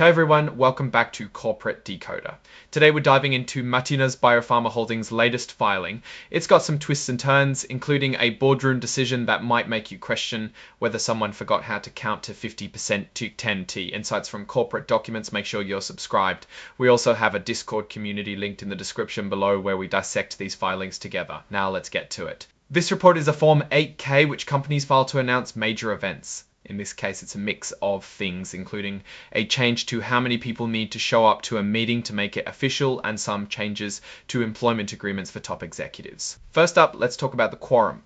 Hey everyone, welcome back to Corporate Decoder. Today we're diving into Matinas BioPharma Holdings' latest filing. It's got some twists and turns, including a boardroom decision that might make you question whether someone forgot how to count to 50% to 10T. Insights from corporate documents, make sure you're subscribed. We also have a Discord community linked in the description below where we dissect these filings together. Now let's get to it. This report is a Form 8K which companies file to announce major events. In this case, it's a mix of things, including a change to how many people need to show up to a meeting to make it official and some changes to employment agreements for top executives. First up, let's talk about the quorum.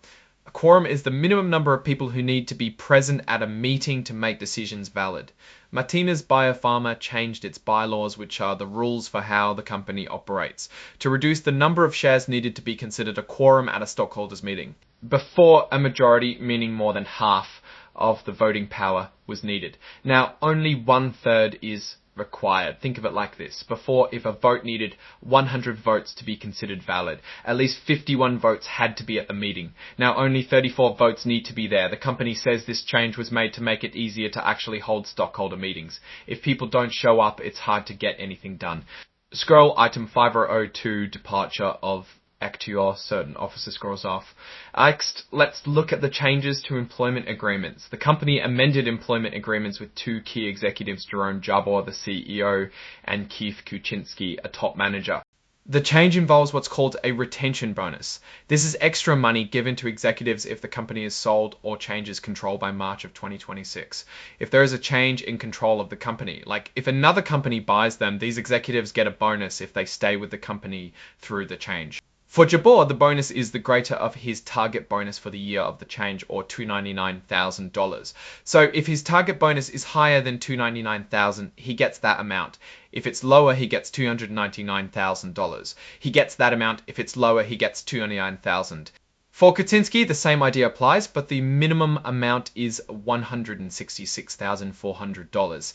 A quorum is the minimum number of people who need to be present at a meeting to make decisions valid. Matinas BioPharma changed its bylaws, which are the rules for how the company operates, to reduce the number of shares needed to be considered a quorum at a stockholders meeting. Before, a majority, meaning more than half, of the voting power was needed. Now, only 1/3 is required. Think of it like this. Before, if a vote needed 100 votes to be considered valid, at least 51 votes had to be at the meeting. Now, only 34 votes need to be there. The company says this change was made to make it easier to actually hold stockholder meetings. If people don't show up, it's hard to get anything done. Scroll item 5002, departure of Actior, certain officer scrolls off. Next, let's look at the changes to employment agreements. The company amended employment agreements with two key executives, Jerome Jabor, the CEO, and Keith Kuczynski, a top manager. The change involves what's called a retention bonus. This is extra money given to executives if the company is sold or changes control by March of 2026. If there is a change in control of the company, like if another company buys them, these executives get a bonus if they stay with the company through the change. For Jabor, the bonus is the greater of his target bonus for the year of the change, or $299,000. So if his target bonus is higher than $299,000, he gets that amount. If it's lower, he gets $299,000. He gets that amount. If it's lower, he gets $299,000. For Kuczynski, the same idea applies, but the minimum amount is $166,400.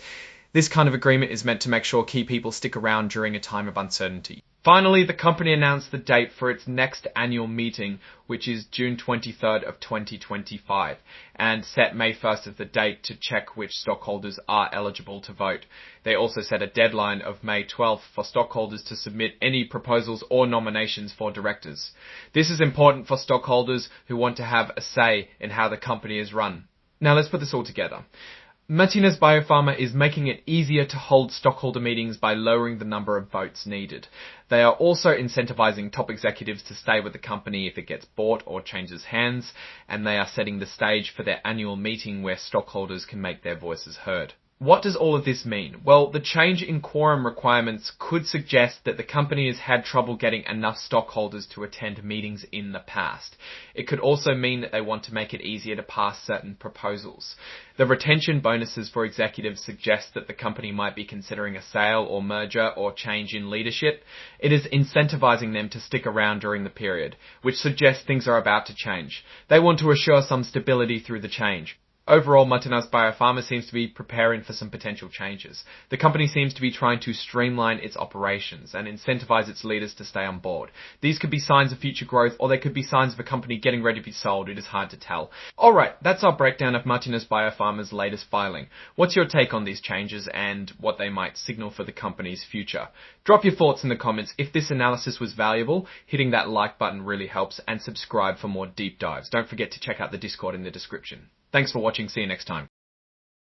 This kind of agreement is meant to make sure key people stick around during a time of uncertainty. Finally, the company announced the date for its next annual meeting, which is June 23rd of 2025, and set May 1st as the date to check which stockholders are eligible to vote. They also set a deadline of May 12th for stockholders to submit any proposals or nominations for directors. This is important for stockholders who want to have a say in how the company is run. Now let's put this all together. Matinas BioPharma is making it easier to hold stockholder meetings by lowering the number of votes needed. They are also incentivizing top executives to stay with the company if it gets bought or changes hands, and they are setting the stage for their annual meeting where stockholders can make their voices heard. What does all of this mean? Well, the change in quorum requirements could suggest that the company has had trouble getting enough stockholders to attend meetings in the past. It could also mean that they want to make it easier to pass certain proposals. The retention bonuses for executives suggest that the company might be considering a sale or merger or change in leadership. It is incentivizing them to stick around during the period, which suggests things are about to change. They want to assure some stability through the change. Overall, Matinas BioPharma seems to be preparing for some potential changes. The company seems to be trying to streamline its operations and incentivize its leaders to stay on board. These could be signs of future growth, or they could be signs of a company getting ready to be sold. It is hard to tell. Alright, that's our breakdown of Matinas BioPharma's latest filing. What's your take on these changes and what they might signal for the company's future? Drop your thoughts in the comments. If this analysis was valuable, hitting that like button really helps, and subscribe for more deep dives. Don't forget to check out the Discord in the description. Thanks for watching. See you next time.